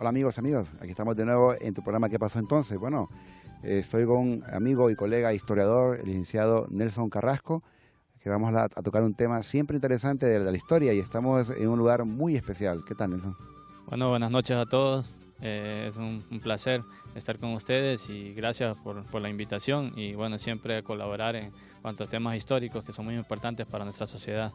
Hola amigos, aquí estamos de nuevo en tu programa ¿Qué pasó entonces? Bueno, estoy con un amigo y colega historiador, el licenciado Nelson Carrasco, que vamos a tocar un tema siempre interesante de la historia y estamos en un lugar muy especial. ¿Qué tal, Nelson? Bueno, buenas noches a todos. Es un placer estar con ustedes y gracias por la invitación y bueno, siempre colaborar en cuanto a temas históricos que son muy importantes para nuestra sociedad.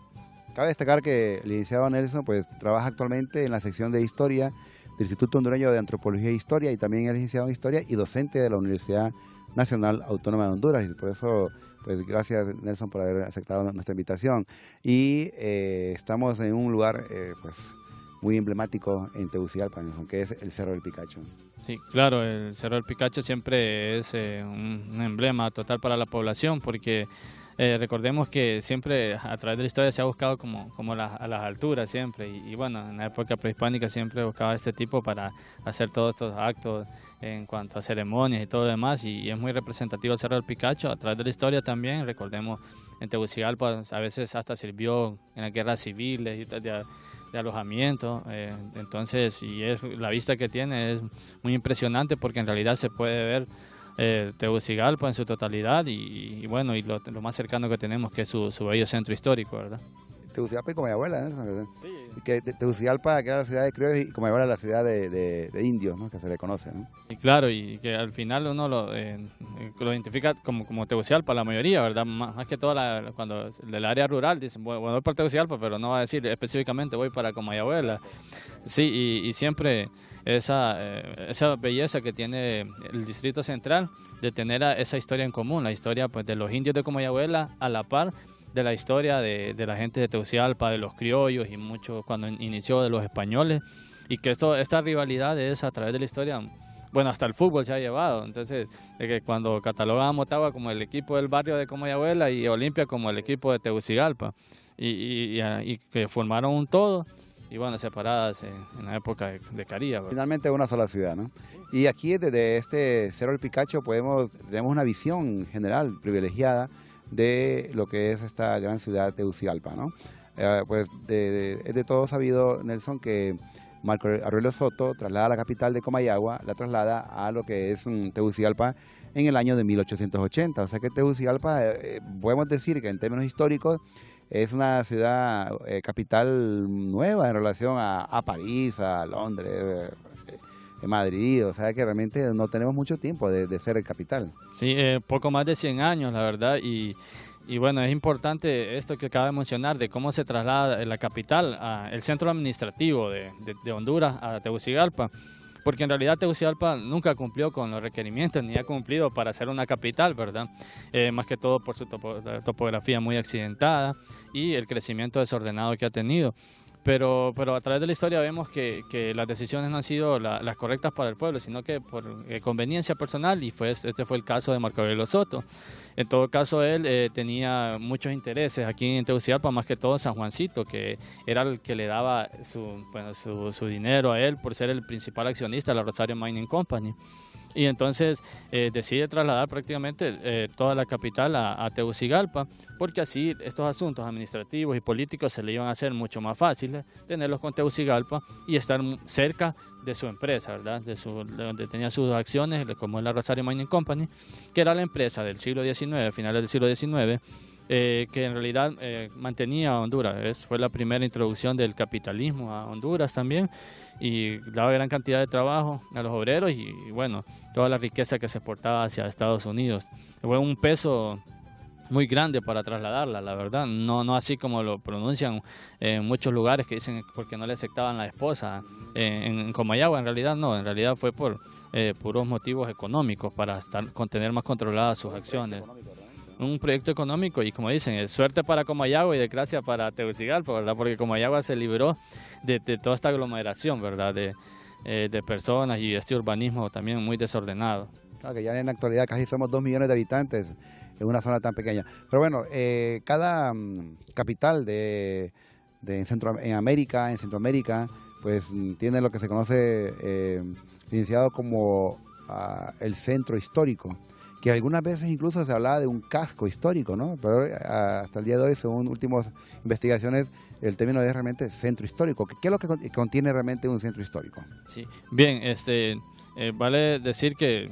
Cabe destacar que el licenciado Nelson pues, trabaja actualmente en la sección de Historia del Instituto Hondureño de Antropología e Historia y también es licenciado en Historia y docente de la Universidad Nacional Autónoma de Honduras. Y por eso, pues gracias Nelson por haber aceptado nuestra invitación. Y estamos en un lugar pues muy emblemático en Tegucigalpa, Nelson, que es el Cerro del Picacho. Sí, claro, el Cerro del Picacho siempre es un emblema total para la población porque recordemos que siempre a través de la historia se ha buscado a las alturas siempre y bueno, en la época prehispánica siempre buscaba este tipo para hacer todos estos actos en cuanto a ceremonias y todo lo demás y es muy representativo el Cerro del Picacho a través de la historia también. Recordemos en Tegucigalpa a veces hasta sirvió en las guerras civiles y de alojamiento, entonces y es la vista que tiene es muy impresionante porque en realidad se puede ver Tegucigalpa en su totalidad y bueno, y lo más cercano que tenemos que es su bello centro histórico, ¿verdad? Tegucigalpa y Comayagüela, ¿no? Sí. Que Tegucigalpa, que era la ciudad de criollos, y Comayagüela la ciudad de indios, ¿no? Que se le conoce, ¿no? Y claro, y que al final uno lo identifica como Tegucigalpa, la mayoría, ¿verdad? Más que todo cuando del área rural dicen, bueno, voy para Tegucigalpa, pero no va a decir específicamente voy para Comayagüela. Sí, y siempre esa belleza que tiene el Distrito Central de tener esa historia en común, la historia pues de los indios de Comayagüela a la par de la historia de la gente de Tegucigalpa, de los criollos y mucho cuando inició de los españoles y que esta rivalidad es a través de la historia, bueno, hasta el fútbol se ha llevado, entonces de que cuando catalogan a Motagua como el equipo del barrio de Comayagüela y Olimpia como el equipo de Tegucigalpa y que formaron un todo y bueno, separadas en la época de Caría, ¿verdad? Finalmente una sola ciudad, ¿no? Y aquí desde este Cerro del Picacho tenemos una visión general privilegiada de lo que es esta gran ciudad de Tegucigalpa, ¿no? Pues es de todo sabido, Nelson, que Marco Aurelio Soto traslada la capital de Comayagua, la traslada a lo que es Tegucigalpa en el año de 1880. O sea que Tegucigalpa, podemos decir que en términos históricos, es una ciudad capital nueva en relación a París, a Londres, Madrid, o sea que realmente no tenemos mucho tiempo de ser el capital. Sí, poco más de 100 años, la verdad, y bueno, es importante esto que acaba de mencionar, de cómo se traslada la capital, el centro administrativo de Honduras a Tegucigalpa, porque en realidad Tegucigalpa nunca cumplió con los requerimientos, ni ha cumplido para ser una capital, ¿verdad? Más que todo por su topografía muy accidentada y el crecimiento desordenado que ha tenido. Pero a través de la historia vemos que las decisiones no han sido las correctas para el pueblo, sino que por conveniencia personal, y este fue el caso de Marco Aurelio Soto. En todo caso, él tenía muchos intereses aquí en Tegucigalpa, más que todo en San Juancito, que era el que le daba su dinero a él por ser el principal accionista de la Rosario Mining Company. Y entonces decide trasladar prácticamente toda la capital a Tegucigalpa, porque así estos asuntos administrativos y políticos se le iban a hacer mucho más fáciles tenerlos con Tegucigalpa y estar cerca de su empresa, ¿verdad? De donde tenía sus acciones, como es la Rosario Mining Company, que era la empresa del siglo XIX, finales del siglo XIX, que en realidad mantenía a Honduras. Fue la primera introducción del capitalismo a Honduras también y daba gran cantidad de trabajo a los obreros y bueno, toda la riqueza que se exportaba hacia Estados Unidos. Fue un peso muy grande para trasladarla, la verdad, no así como lo pronuncian en muchos lugares que dicen porque no le aceptaban la esposa en Comayagua. En realidad no, en realidad fue por puros motivos económicos para tener más controladas sus acciones. Un proyecto económico y como dicen, es suerte para Comayagua y desgracia para Tegucigalpa, ¿verdad? Porque Comayagua se libró de toda esta aglomeración, ¿verdad? De personas y este urbanismo también muy desordenado. Claro que ya en la actualidad casi somos 2 millones de habitantes en una zona tan pequeña. Pero bueno, cada capital en América, en Centroamérica, pues tiene lo que se conoce, licenciado como el centro histórico. que algunas veces incluso se hablaba de un casco histórico, ¿no? Pero hasta el día de hoy, según últimas investigaciones, el término es realmente centro histórico. ¿Qué es lo que contiene realmente un centro histórico? Sí, bien, vale decir que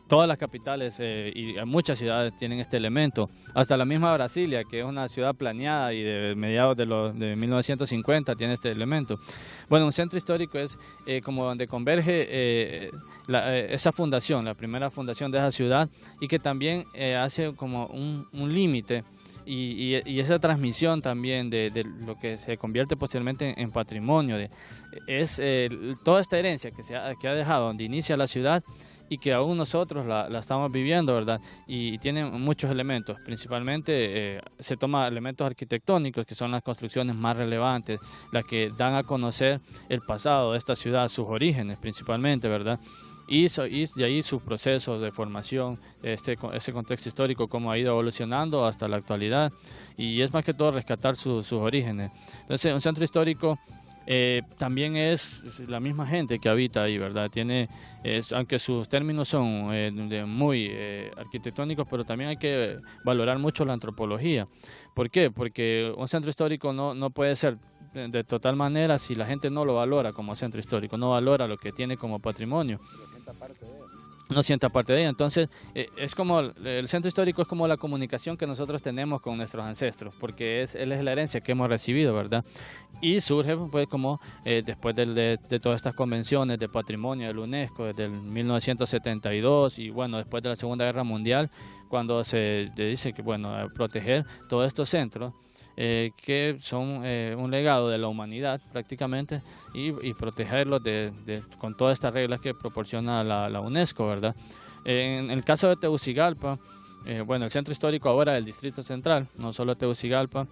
todas las capitales y muchas ciudades tienen este elemento. Hasta la misma Brasilia, que es una ciudad planeada y de mediados de 1950 tiene este elemento. Bueno, un centro histórico es como donde converge esa fundación, la primera fundación de esa ciudad, y que también hace como un límite. Y esa transmisión también de lo que se convierte posteriormente en patrimonio, es toda esta herencia que ha dejado donde inicia la ciudad y que aún nosotros la estamos viviendo, ¿verdad? Y tiene muchos elementos, principalmente se toma elementos arquitectónicos, que son las construcciones más relevantes, las que dan a conocer el pasado de esta ciudad, sus orígenes principalmente, ¿verdad? Y de ahí su proceso de formación, ese contexto histórico, cómo ha ido evolucionando hasta la actualidad, y es más que todo rescatar sus orígenes. Entonces, un centro histórico también es la misma gente que habita ahí, ¿verdad? Aunque sus términos son muy arquitectónicos, pero también hay que valorar mucho la antropología. ¿Por qué? Porque un centro histórico no puede ser de total manera si la gente no lo valora como centro histórico, no valora lo que tiene como patrimonio. No sienta parte de ella. Entonces, es como el centro histórico es como la comunicación que nosotros tenemos con nuestros ancestros, porque él es la herencia que hemos recibido, ¿verdad? Y surge pues como después de todas estas convenciones de patrimonio de la UNESCO desde el 1972 y bueno, después de la Segunda Guerra Mundial, cuando se dice que bueno, proteger todos estos centros que son un legado de la humanidad prácticamente y protegerlos con todas estas reglas que proporciona la UNESCO, ¿verdad? En el caso de Tegucigalpa, bueno, el centro histórico ahora del Distrito Central, no solo Tegucigalpa,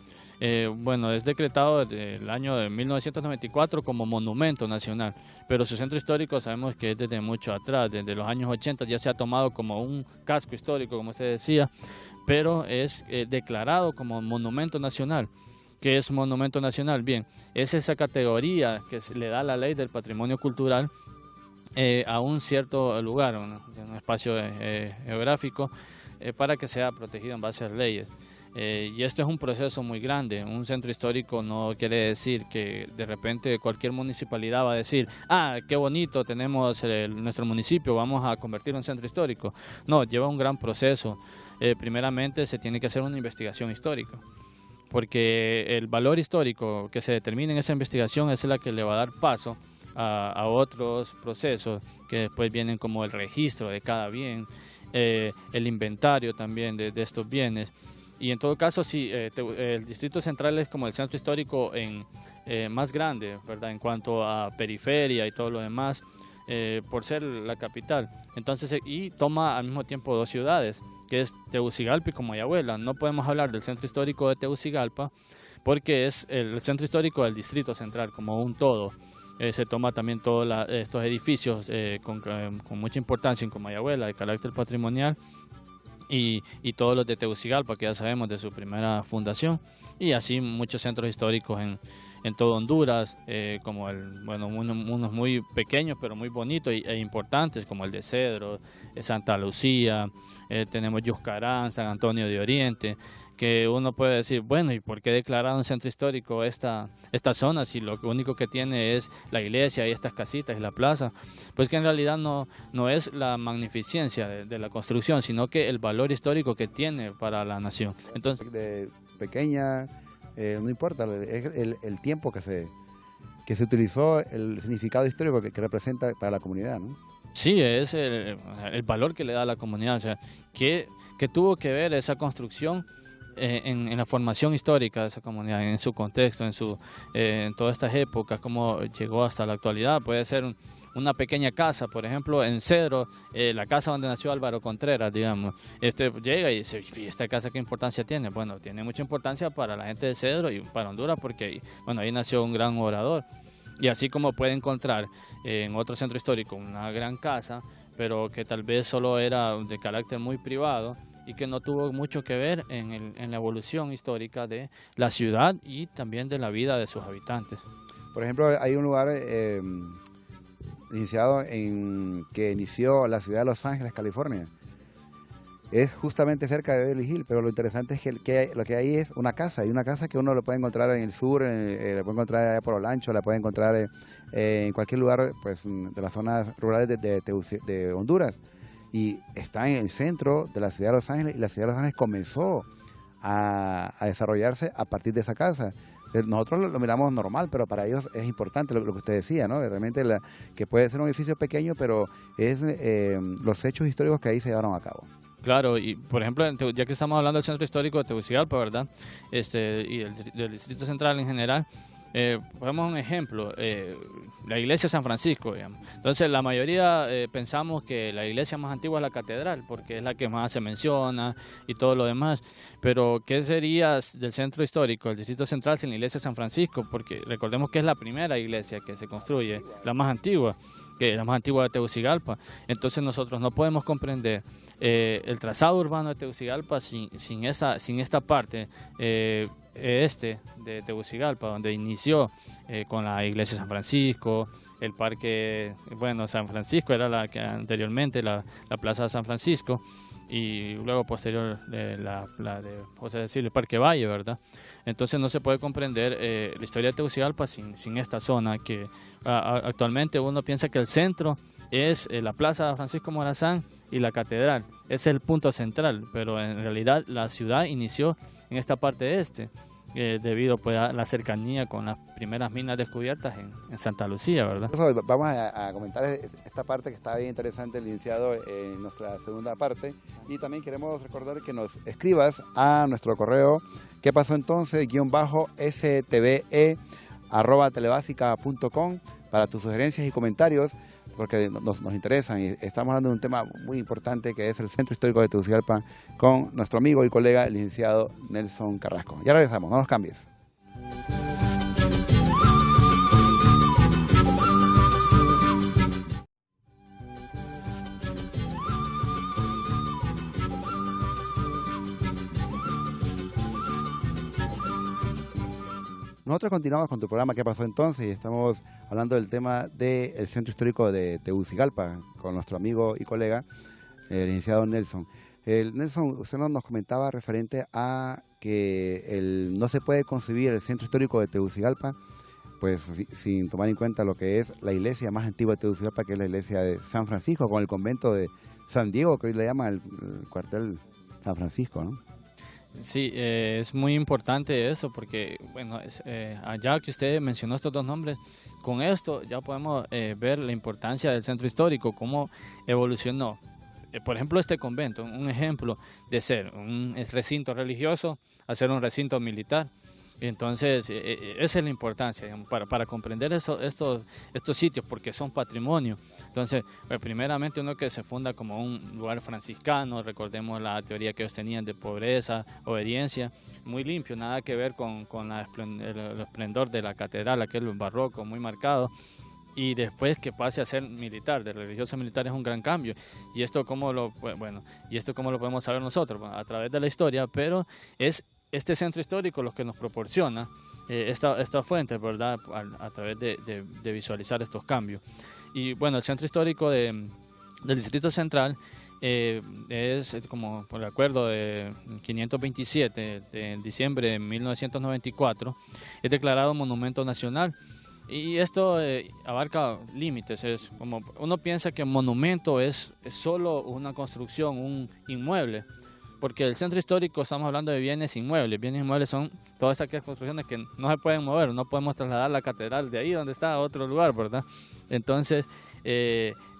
bueno, es decretado desde el año de 1994 como monumento nacional, pero su centro histórico sabemos que es desde mucho atrás, desde los años 80 ya se ha tomado como un casco histórico, como usted decía, pero es declarado como monumento nacional. ¿Qué es monumento nacional? Bien, es esa categoría que le da la ley del patrimonio cultural a un cierto lugar, un espacio geográfico, para que sea protegido en base a leyes. Y esto es un proceso muy grande. Un centro histórico no quiere decir que de repente cualquier municipalidad va a decir, qué bonito tenemos nuestro municipio, vamos a convertirlo en centro histórico. No, lleva un gran proceso. Primeramente se tiene que hacer una investigación histórica, porque el valor histórico que se determine en esa investigación es la que le va a dar paso a otros procesos que después vienen como el registro de cada bien, el inventario también de estos bienes. Y en todo caso, sí, el Distrito Central es como el centro histórico más grande, ¿verdad? En cuanto a periferia y todo lo demás, por ser la capital. Entonces, y toma al mismo tiempo dos ciudades, que es Tegucigalpa y Comayagüela. No podemos hablar del centro histórico de Tegucigalpa porque es el centro histórico del Distrito Central como un todo. Se toma también todos estos edificios con mucha importancia en Comayagüela de carácter patrimonial y todos los de Tegucigalpa, que ya sabemos de su primera fundación, y así muchos centros históricos en todo Honduras, como unos muy pequeños pero muy bonitos e importantes, como el de Cedro, Santa Lucía, tenemos Yuscarán, San Antonio de Oriente, que uno puede decir, bueno, ¿y por qué declarar un centro histórico esta zona si lo único que tiene es la iglesia y estas casitas y la plaza? Pues que en realidad no es la magnificencia de la construcción, sino que el valor histórico que tiene para la nación. Entonces, de pequeña, no importa, es el tiempo que se utilizó, el significado histórico que representa para la comunidad, ¿no? Sí, es el valor que le da a la comunidad, o sea, que tuvo que ver esa construcción en la formación histórica de esa comunidad, en su contexto, en todas estas épocas, cómo llegó hasta la actualidad. Puede ser una pequeña casa, por ejemplo, en Cedro, la casa donde nació Álvaro Contreras, digamos. Llega y dice, ¿y esta casa qué importancia tiene? Bueno, tiene mucha importancia para la gente de Cedro y para Honduras porque, bueno, ahí nació un gran orador. Y así como puede encontrar en otro centro histórico una gran casa, pero que tal vez solo era de carácter muy privado y que no tuvo mucho que ver en la evolución histórica de la ciudad y también de la vida de sus habitantes. Por ejemplo, hay un lugar que inició la ciudad de Los Ángeles, California, es justamente cerca de Beverly Hills, pero lo interesante es que lo que hay es una casa, y una casa que uno lo puede encontrar en el sur, la puede encontrar allá por Olancho, la puede encontrar en cualquier lugar pues, de las zonas rurales de Honduras, y está en el centro de la ciudad de Los Ángeles, y la ciudad de Los Ángeles comenzó a desarrollarse a partir de esa casa. Nosotros lo miramos normal, pero para ellos es importante lo que usted decía, ¿no? Realmente que puede ser un edificio pequeño, pero es los hechos históricos que ahí se llevaron a cabo. Claro, y por ejemplo, ya que estamos hablando del centro histórico de Tegucigalpa, ¿verdad? Y del Distrito Central en general, ponemos un ejemplo, la iglesia de San Francisco, digamos. Entonces, la mayoría pensamos que la iglesia más antigua es la catedral, porque es la que más se menciona y todo lo demás. Pero, ¿qué sería del centro histórico, del Distrito Central, sin la iglesia de San Francisco? Porque recordemos que es la primera iglesia que se construye, la más antigua, que es la más antigua de Tegucigalpa. Entonces, nosotros no podemos comprender el trazado urbano de Tegucigalpa sin esta parte de Tegucigalpa, donde inició con la iglesia de San Francisco, el parque, bueno, San Francisco era la que anteriormente la plaza de San Francisco, y luego posterior la de José de Silva, el Parque Valle, ¿verdad? Entonces no se puede comprender la historia de Tegucigalpa sin esta zona que actualmente uno piensa que el centro es la plaza de Francisco Morazán y la catedral, ese es el punto central, pero en realidad la ciudad inició en esta parte debido pues, a la cercanía con las primeras minas descubiertas en Santa Lucía, ¿verdad? Vamos a comentar esta parte que está bien interesante, licenciado, en nuestra segunda parte, y también queremos recordar que nos escribas a nuestro correo ¿qué pasó entonces? _stve@telebasica.com para tus sugerencias y comentarios, porque nos interesan, y estamos hablando de un tema muy importante que es el Centro Histórico de Tegucigalpa con nuestro amigo y colega el licenciado Nelson Carrasco. Ya regresamos, no nos cambies. Nosotros continuamos con tu programa ¿Qué pasó entonces? Y estamos hablando del tema del Centro Histórico de Tegucigalpa con nuestro amigo y colega, el licenciado Nelson. Nelson, usted nos comentaba referente a que no se puede concebir el Centro Histórico de Tegucigalpa pues sin tomar en cuenta lo que es la iglesia más antigua de Tegucigalpa, que es la iglesia de San Francisco, con el convento de San Diego, que hoy le llaman el cuartel San Francisco, ¿no? Sí, es muy importante eso porque, bueno, allá que usted mencionó estos dos nombres, con esto ya podemos ver la importancia del centro histórico, cómo evolucionó. Por ejemplo, este convento, un ejemplo de ser un recinto religioso a ser un recinto militar. Entonces, esa es la importancia, digamos, para comprender estos sitios, porque son patrimonio. Entonces, primeramente uno que se funda como un lugar franciscano, recordemos la teoría que ellos tenían de pobreza, obediencia, muy limpio, nada que ver con el esplendor de la catedral, aquel barroco muy marcado. Y después que pase a ser militar, de religioso a militar, es un gran cambio. Y esto cómo lo podemos saber nosotros, bueno, a través de la historia, pero es este centro histórico lo que nos proporciona esta fuente, ¿verdad? A través de visualizar estos cambios. Y bueno, el centro histórico del Distrito Central es, como por el acuerdo de 527 de diciembre de 1994, es declarado monumento nacional. Y esto abarca límites. Es como uno piensa que un monumento es solo una construcción, un inmueble, porque el centro histórico estamos hablando de bienes inmuebles. Bienes inmuebles son todas estas construcciones que no se pueden mover, no podemos trasladar la catedral de ahí donde está a otro lugar, ¿verdad? Entonces,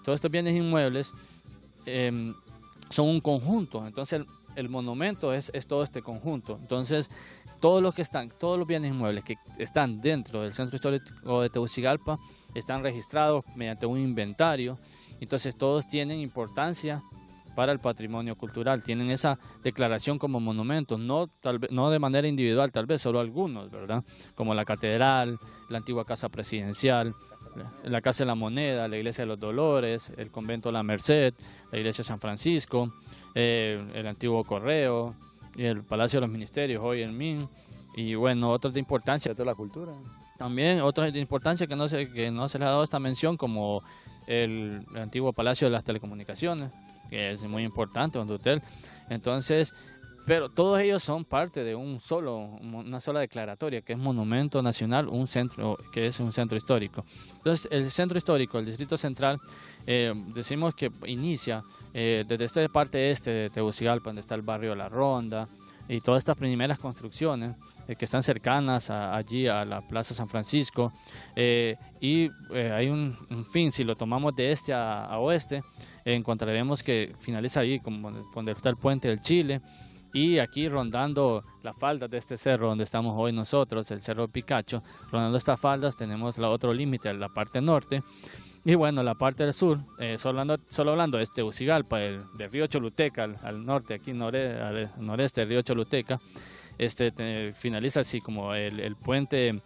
todos estos bienes inmuebles son un conjunto. Entonces, el monumento es todo este conjunto. Entonces, todos los bienes inmuebles que están dentro del centro histórico de Tegucigalpa están registrados mediante un inventario. Entonces, todos tienen importancia para el patrimonio cultural, tienen esa declaración como monumentos, no de manera individual, tal vez solo algunos, ¿verdad? Como la catedral, la antigua casa presidencial, la Casa de la Moneda, la Iglesia de los Dolores, el convento de la Merced, la Iglesia de San Francisco, el antiguo Correo, y el Palacio de los Ministerios, hoy en MIN, y bueno, otros de importancia. De la cultura. También otros de importancia que no se le ha dado esta mención, como el antiguo Palacio de las Telecomunicaciones, que es muy importante, Hondutel. Entonces, pero todos ellos son parte de una sola declaratoria, que es Monumento Nacional, un centro, que es un centro histórico. Entonces, el centro histórico, el Distrito Central, decimos que inicia desde esta parte este de Tegucigalpa, donde está el barrio La Ronda, y todas estas primeras construcciones que están cercanas allí a la Plaza San Francisco, hay un fin, si lo tomamos de este a oeste, encontraremos que finaliza ahí, como donde está el Puente del Chile, y aquí rondando las faldas de este cerro donde estamos hoy nosotros, el Cerro Picacho, rondando estas faldas tenemos otro límite, la parte norte. Y bueno, la parte del sur, solo hablando de Tegucigalpa, del río Choluteca al norte, aquí al noreste del río Choluteca, finaliza así como el puente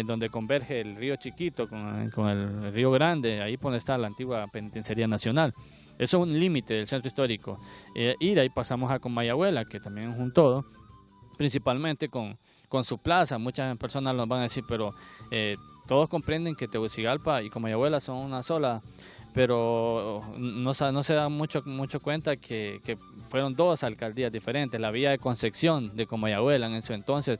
donde converge el río Chiquito con el río Grande, ahí donde está la antigua Penitenciaría Nacional. Eso es un límite del centro histórico. Y de ahí pasamos a Comayagüela, que también es un todo, principalmente con su plaza. Muchas personas nos van a decir, pero todos comprenden que Tegucigalpa y Comayagüela son una sola, pero no se da mucho cuenta que fueron dos alcaldías diferentes. La villa de Concepción de Comayagüela en ese entonces,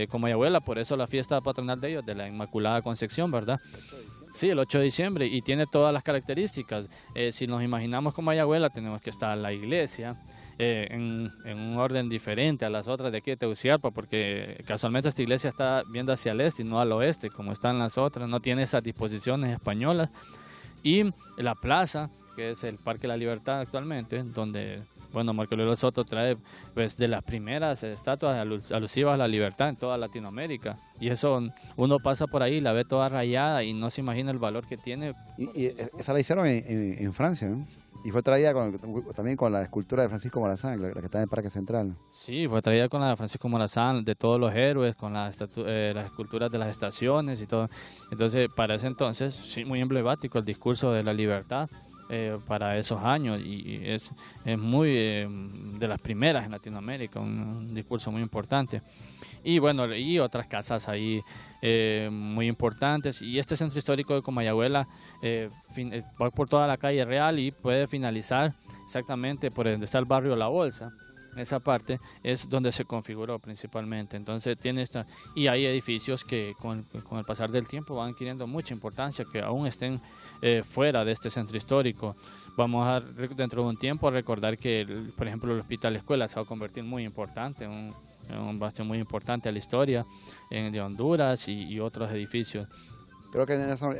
Comayagüela, por eso la fiesta patronal de ellos, de la Inmaculada Concepción, ¿verdad? Sí, el 8 de diciembre, y tiene todas las características. Si nos imaginamos Comayagüela, tenemos que estar la iglesia en un orden diferente a las otras de aquí de Tegucigalpa, porque casualmente esta iglesia está viendo hacia el este y no al oeste, como están las otras, no tiene esas disposiciones españolas. Y la plaza, que es el Parque de la Libertad actualmente, donde, bueno, Marco Aurelio Soto trae pues de las primeras estatuas alusivas a la libertad en toda Latinoamérica, y eso uno pasa por ahí, la ve toda rayada y no se imagina el valor que tiene. Y esa la hicieron en Francia, ¿no? Y fue traída también con la escultura de Francisco Morazán, la que está en el Parque Central. Sí, fue traída con la de Francisco Morazán, de todos los héroes, con las esculturas de las estaciones y todo. Entonces, para ese entonces, sí, muy emblemático el discurso de la libertad para esos años, y es muy de las primeras en Latinoamérica, un discurso muy importante. Y bueno, y otras casas ahí muy importantes, y este centro histórico de Comayagüela va por toda la calle Real y puede finalizar exactamente por donde está el barrio La Bolsa. Esa parte es donde se configuró principalmente. Entonces tiene y hay edificios que con el pasar del tiempo van adquiriendo mucha importancia, que aún estén fuera de este centro histórico. Vamos a dentro de un tiempo a recordar que, por ejemplo, el Hospital Escuela se va a convertir muy importante, en un bastión muy importante a la historia de Honduras y otros edificios. Creo que Nelson,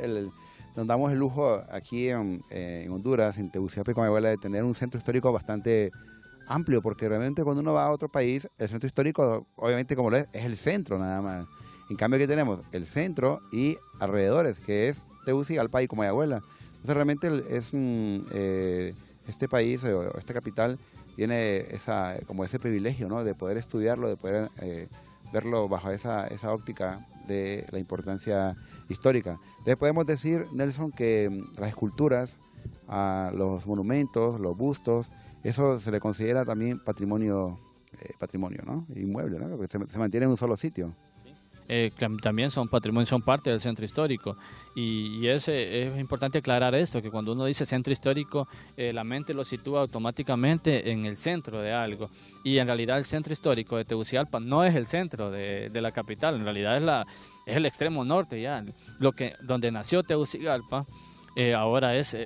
nos damos el lujo aquí en Honduras, en Tegucigalpa y Comayagüela, de tener un centro histórico bastante amplio, porque realmente cuando uno va a otro país, el centro histórico, obviamente como lo es el centro nada más. En cambio aquí tenemos el centro y alrededores, que es Tegucigalpa y Comayagüela. Entonces realmente este país, o esta capital, tiene como ese privilegio, ¿no?, de poder estudiarlo, de poder verlo bajo esa óptica de la importancia histórica. Entonces podemos decir, Nelson, que las esculturas, los monumentos, los bustos, eso se le considera también patrimonio, ¿no?, inmueble, ¿no?, porque se mantiene en un solo sitio. También son patrimonio, son parte del centro histórico, y es importante aclarar esto, que cuando uno dice centro histórico, la mente lo sitúa automáticamente en el centro de algo, y en realidad el centro histórico de Tegucigalpa no es el centro de la capital, en realidad es el extremo norte ya, donde nació Tegucigalpa. Ahora es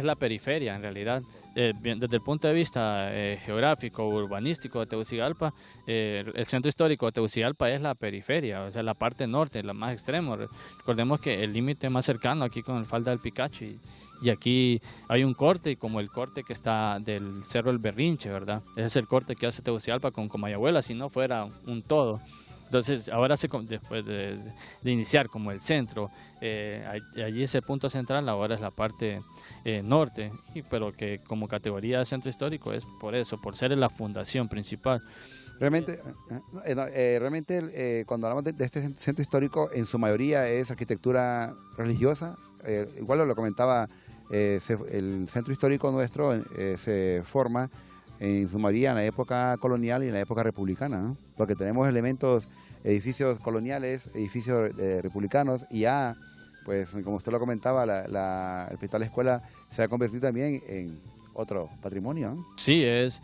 la periferia en realidad. Desde el punto de vista geográfico, urbanístico de Tegucigalpa, el centro histórico de Tegucigalpa es la periferia, o sea, la parte norte, la más extrema. Recordemos que el límite más cercano aquí con el Falda del Picacho, y aquí hay un corte, y como el corte que está del Cerro El Berrinche, ¿verdad? Ese es el corte que hace Tegucigalpa con Comayagüela, si no fuera un todo. Entonces, ahora después de iniciar como el centro, allí ese punto central ahora es la parte norte, pero que como categoría de centro histórico es por eso, por ser la fundación principal. Realmente, cuando hablamos de este centro histórico, en su mayoría es arquitectura religiosa. Igual lo comentaba, el centro histórico nuestro se forma en su mayoría en la época colonial y en la época republicana, ¿no?, porque tenemos edificios coloniales, edificios republicanos, y pues como usted lo comentaba, el Hospital Escuela se ha convertido también otro patrimonio, ¿no? Sí, es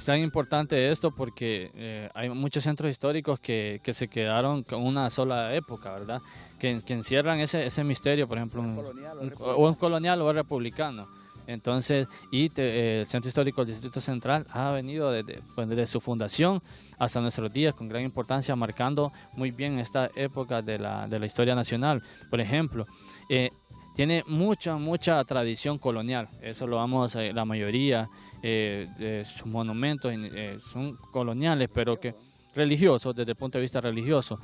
tan importante esto porque hay muchos centros históricos que se quedaron con una sola época, ¿verdad? Que encierran ese misterio, por ejemplo, un colonial o republicano. Entonces, el Centro Histórico del Distrito Central ha venido desde su fundación hasta nuestros días con gran importancia, marcando muy bien esta época de la historia nacional. Por ejemplo, tiene mucha tradición colonial, eso lo vamos, la mayoría de sus monumentos son coloniales, pero que religiosos, desde el punto de vista religioso.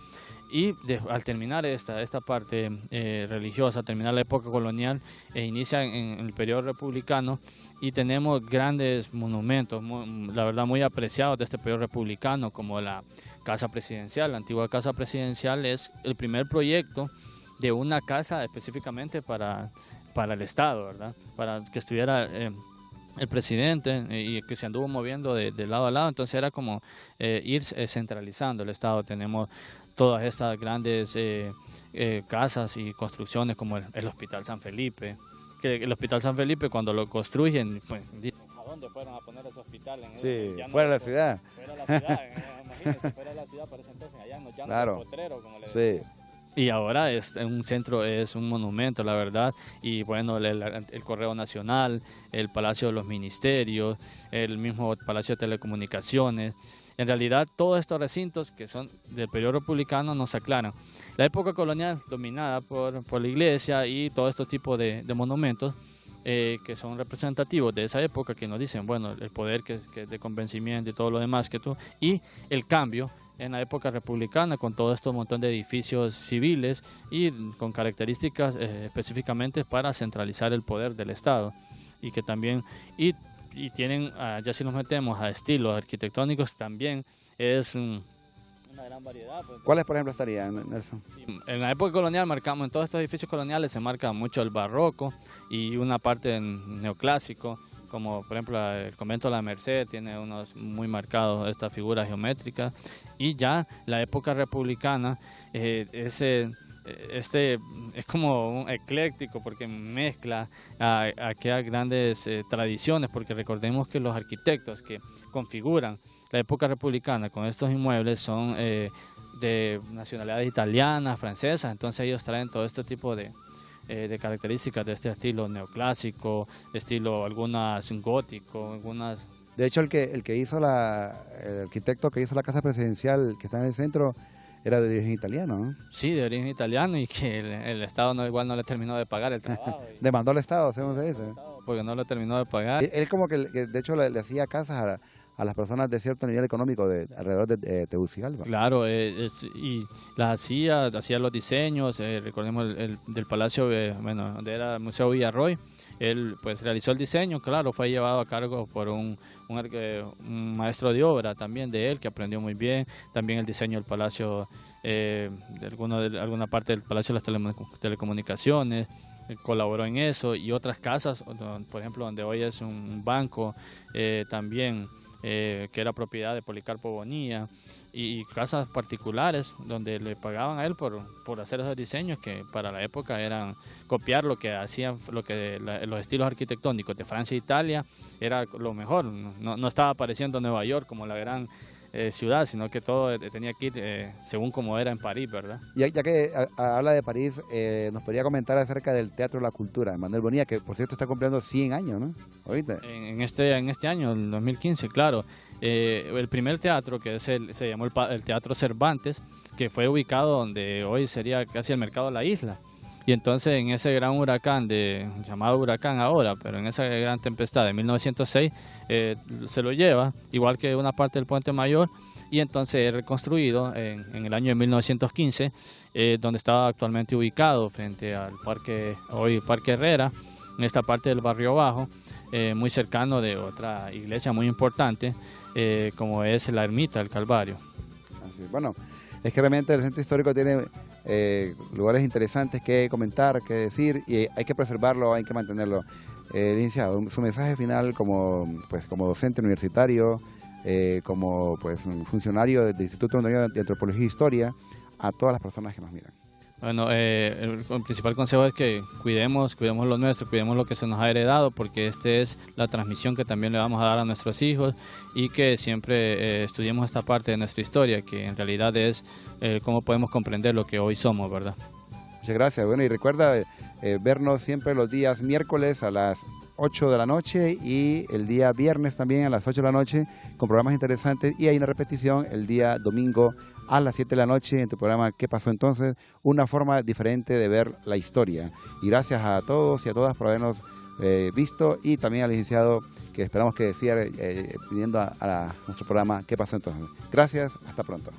Y al terminar esta parte religiosa, terminar la época colonial, inicia en el periodo republicano y tenemos grandes monumentos, la verdad muy apreciados de este periodo republicano, como la Casa Presidencial. La antigua Casa Presidencial es el primer proyecto de una casa específicamente para el Estado, ¿verdad? Para que estuviera el presidente y que se anduvo moviendo de lado a lado, entonces era como ir centralizando el Estado. Tenemos todas estas grandes casas y construcciones como el Hospital San Felipe, que el Hospital San Felipe cuando lo construyen, pues dicen, ¿a dónde fueron a poner ese hospital? Fuera de la ciudad. Fuera de la ciudad, imagínense, fuera de la ciudad para ese entonces, allá en los llanos Claro. del Potrero, como le Sí. Y ahora es un centro, es un monumento, la verdad. Y bueno, el Correo Nacional, el Palacio de los Ministerios, el mismo Palacio de Telecomunicaciones. En realidad, todos estos recintos que son del periodo republicano nos aclaran. La época colonial, dominada por la iglesia y todo este tipo de monumentos que son representativos de esa época, que nos dicen, bueno, el poder que de convencimiento y todo lo demás y el cambio en la época republicana con todo este montón de edificios civiles y con características específicamente para centralizar el poder del Estado y que también y tienen, ya si nos metemos a estilos arquitectónicos también es una gran variedad. Pues, ¿Cuáles, por ejemplo, estarían, Nelson? En la época colonial marcamos, en todos estos edificios coloniales se marca mucho el barroco y una parte neoclásico, como por ejemplo el convento de la Merced tiene unos muy marcados estas figuras geométricas, y ya la época republicana es como un ecléctico porque mezcla aquellas grandes tradiciones, porque recordemos que los arquitectos que configuran la época republicana con estos inmuebles son de nacionalidades italianas, francesas, entonces ellos traen todo este tipo de características de este estilo neoclásico, estilo algunas gótico, algunas... De hecho, el arquitecto que hizo la Casa Presidencial que está en el centro era de origen italiano, ¿no? Sí, de origen italiano, y que el Estado igual no le terminó de pagar el trabajo. Demandó al Estado, según se dice. Porque no le terminó de pagar. Él como que de hecho le hacía casas a las personas de cierto nivel económico alrededor de Tegucigalpa. Claro, y las hacía los diseños, recordemos del Palacio, donde era el Museo Villarroy. Él pues realizó el diseño, claro, fue llevado a cargo por un maestro de obra también de él, que aprendió muy bien. También el diseño del Palacio, de alguna parte del Palacio de las Telecomunicaciones, colaboró en eso, y otras casas, por ejemplo, donde hoy es un banco, también que era propiedad de Policarpo Bonilla, y casas particulares donde le pagaban a él por hacer esos diseños que para la época eran copiar lo que hacían, los estilos arquitectónicos de Francia e Italia era lo mejor. No estaba apareciendo Nueva York como la gran ciudad, sino que todo tenía que ir según como era en París, ¿verdad? Ya que habla de París, nos podría comentar acerca del Teatro de la Cultura de Manuel Bonilla, que por cierto está cumpliendo 100 años, ¿no? ¿Oíste? En este año, el 2015, claro. El primer teatro, que se llamó el Teatro Cervantes, que fue ubicado donde hoy sería casi el mercado de la isla. Y entonces en ese gran huracán, llamado huracán ahora, pero en esa gran tempestad de 1906, se lo lleva, igual que una parte del Puente Mayor, y entonces es reconstruido en el año de 1915, donde estaba actualmente ubicado frente al parque, hoy Parque Herrera, en esta parte del Barrio Bajo, muy cercano de otra iglesia muy importante, como es la Ermita del Calvario. Así, bueno, es que realmente el centro histórico tiene lugares interesantes que comentar, que decir, y hay que preservarlo, hay que mantenerlo. Licenciado, su mensaje final como docente universitario, como funcionario del Instituto de Antropología e Historia, a todas las personas que nos miran. Bueno, el principal consejo es que cuidemos lo nuestro, cuidemos lo que se nos ha heredado, porque esta es la transmisión que también le vamos a dar a nuestros hijos, y que siempre estudiemos esta parte de nuestra historia, que en realidad es cómo podemos comprender lo que hoy somos, ¿verdad? Muchas gracias. Bueno, y recuerda vernos siempre los días miércoles a las 8 de la noche y el día viernes también a las 8 de la noche con programas interesantes, y hay una repetición el día domingo a las 7 de la noche en tu programa ¿Qué pasó entonces? Una forma diferente de ver la historia. Y gracias a todos y a todas por habernos visto, y también al licenciado, que esperamos que siga viniendo a nuestro programa ¿Qué pasó entonces? Gracias, hasta pronto.